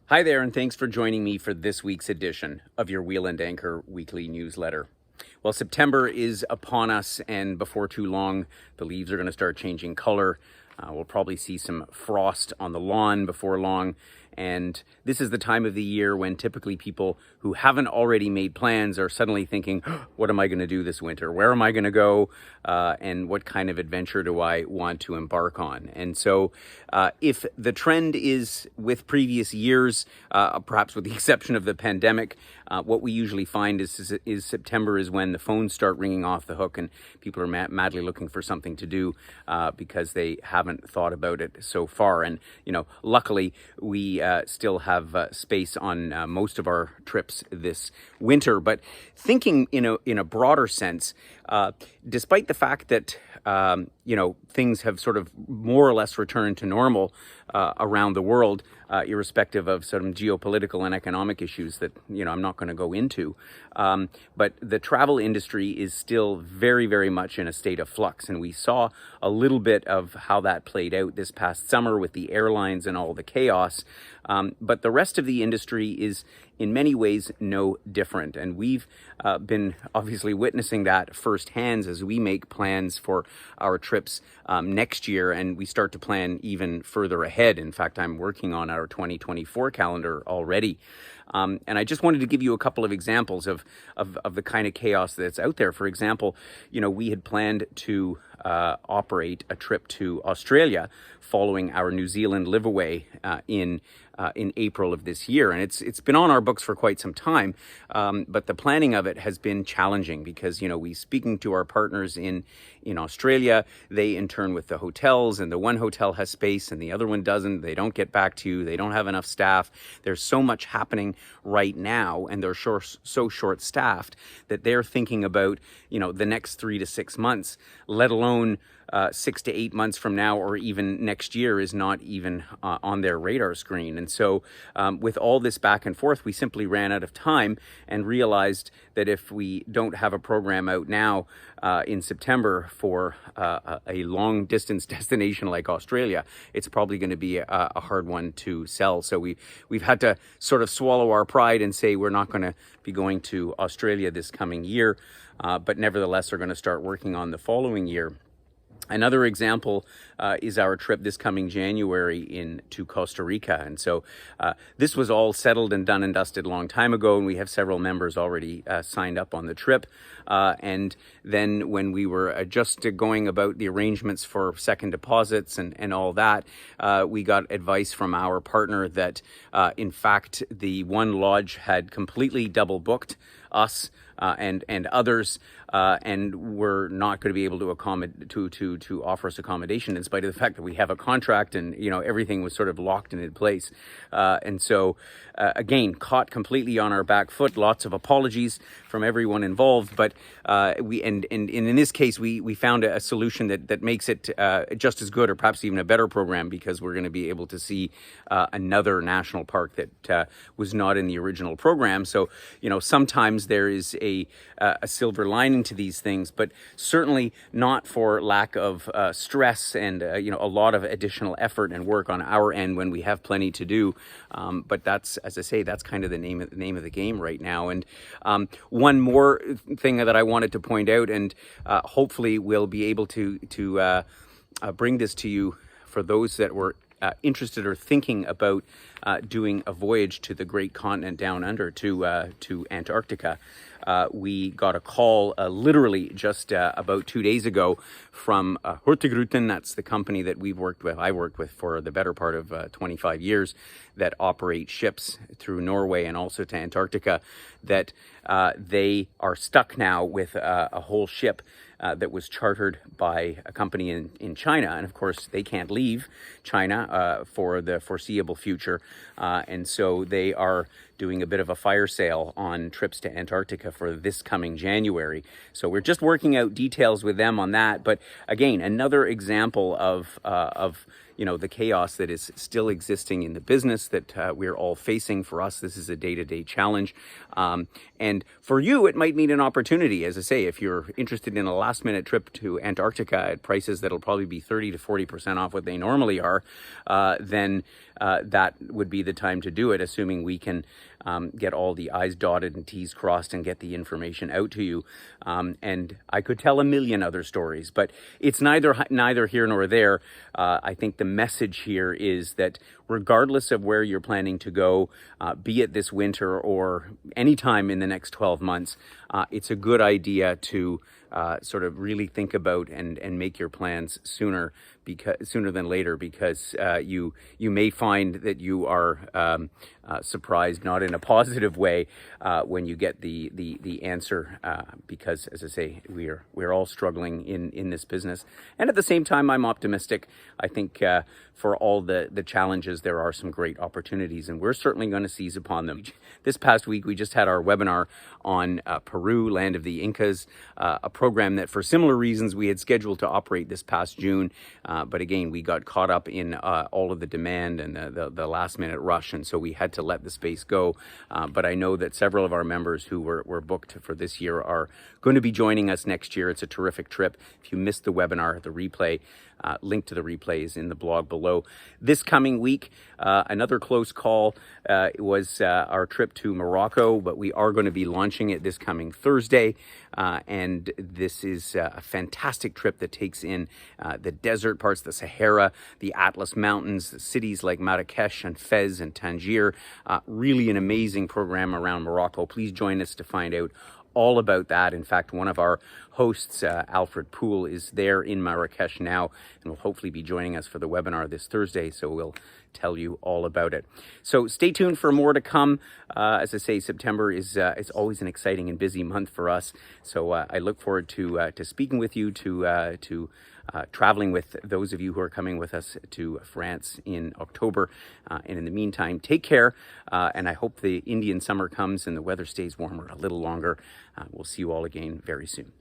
Hi there, and thanks for joining me for this week's edition of your Wheel and Anchor weekly newsletter. Well, September is upon us, and before too long, the leaves are going to start changing color. We'll probably see some frost on the lawn before long. And this is the time of the year when typically people who haven't already made plans are suddenly thinking, what am I going to do this winter? Where am I going to go? And what kind of adventure do I want to embark on? And so if the trend is with previous years, perhaps with the exception of the pandemic, what we usually find is September is when the phones start ringing off the hook and people are madly looking for something to do because they haven't thought about it so far. And, luckily we still have space on most of our trips this winter. But thinking in a broader sense, despite the fact that things have sort of more or less returned to normal around the world, irrespective of some geopolitical and economic issues that I'm not going to go into, but the travel industry is still very, very much in a state of flux, and we saw a little bit of how that played out this past summer with the airlines and all the chaos. But the rest of the industry is in many ways no different. And we've been obviously witnessing that firsthand as we make plans for our trips next year, and we start to plan even further ahead. In fact, I'm working on our 2024 calendar already. And I just wanted to give you a couple of examples of the kind of chaos that's out there. For example, we had planned to operate a trip to Australia following our New Zealand live-away in April of this year. And it's been on our books for quite some time, but the planning of it has been challenging because, we speaking to our partners in Australia, they in turn with the hotels, and the one hotel has space and the other one doesn't. They don't get back to you. They don't have enough staff. There's so much happening right now, and they're so short-staffed that they're thinking about, the next 3 to 6 months, let alone 6 to 8 months from now, or even next year is not even on their radar screen. And so with all this back and forth, we simply ran out of time and realized that if we don't have a program out now in September for a long distance destination like Australia, it's probably going to be a hard one to sell. So we've had to sort of swallow our pride and say we're not going to be going to Australia this coming year, but nevertheless are going to start working on the following year. Another example is our trip this coming January to Costa Rica. And so this was all settled and done and dusted a long time ago, and we have several members already signed up on the trip. And then when we were just going about the arrangements for second deposits and all that, we got advice from our partner that, in fact, the one lodge had completely double booked us and others, and we're not going to be able to accommodate to offer us accommodation in spite of the fact that we have a contract and everything was sort of locked in place. And so again, caught completely on our back foot. Lots of apologies from everyone involved, but in this case we found a solution that makes it just as good, or perhaps even a better program, because we're going to be able to see another national park that was not in the original program. So sometimes there is a silver lining to these things, but certainly not for lack of stress and a lot of additional effort and work on our end when we have plenty to do. But that's, as I say, that's kind of the name of the game right now. And one more thing that I wanted to point out, and hopefully we'll be able to bring this to you for those that were interested or thinking about doing a voyage to the great continent down under to Antarctica. We got a call literally just about 2 days ago from Hurtigruten. That's the company that I worked with for the better part of 25 years, that operate ships through Norway and also to Antarctica, that they are stuck now with a whole ship that was chartered by a company in China. And of course, they can't leave China for the foreseeable future. And so they are doing a bit of a fire sale on trips to Antarctica for this coming January. So we're just working out details with them on that. But again, another example of the chaos that is still existing in the business that we're all facing. For us, this is a day-to-day challenge. And for you, it might mean an opportunity. As I say, if you're interested in a last-minute trip to Antarctica at prices that'll probably be 30 to 40% off what they normally are, then that would be the time to do it, assuming we can get all the I's dotted and T's crossed and get the information out to you. And I could tell a million other stories, but it's neither here nor there. I think the message here is that regardless of where you're planning to go, be it this winter or any time in the next 12 months, it's a good idea to sort of really think about and make your plans sooner than later, because you may find that you are surprised, not in a positive way, when you get the answer, because, as I say, we're all struggling in this business. And at the same time, I'm optimistic. I think for all the challenges, there are some great opportunities, and we're certainly going to seize upon them. This past week, we just had our webinar on Peru, Land of the Incas, a program that for similar reasons we had scheduled to operate this past June. But again, we got caught up in all of the demand and the last minute rush, and so we had to let the space go. But I know that several of our members who were booked for this year are going to be joining us next year. It's a terrific trip. If you missed the webinar, the replay, link to the replay is in the blog below. This coming week, another close call was our trip to Morocco, but we are going to be launching it this coming Thursday. And this is a fantastic trip that takes in the desert parts, the Sahara, the Atlas Mountains, the cities like Marrakesh and Fez and Tangier. Really an amazing program around Morocco. Please join us to find out all about that. In fact, one of our hosts, Alfred Poole, is there in Marrakesh now and will hopefully be joining us for the webinar this Thursday, so we'll tell you all about it. So stay tuned for more to come. As I say, September is always an exciting and busy month for us, so I look forward to speaking with you, to traveling with those of you who are coming with us to France in October. And in the meantime, take care. And I hope the Indian summer comes and the weather stays warmer a little longer. We'll see you all again very soon.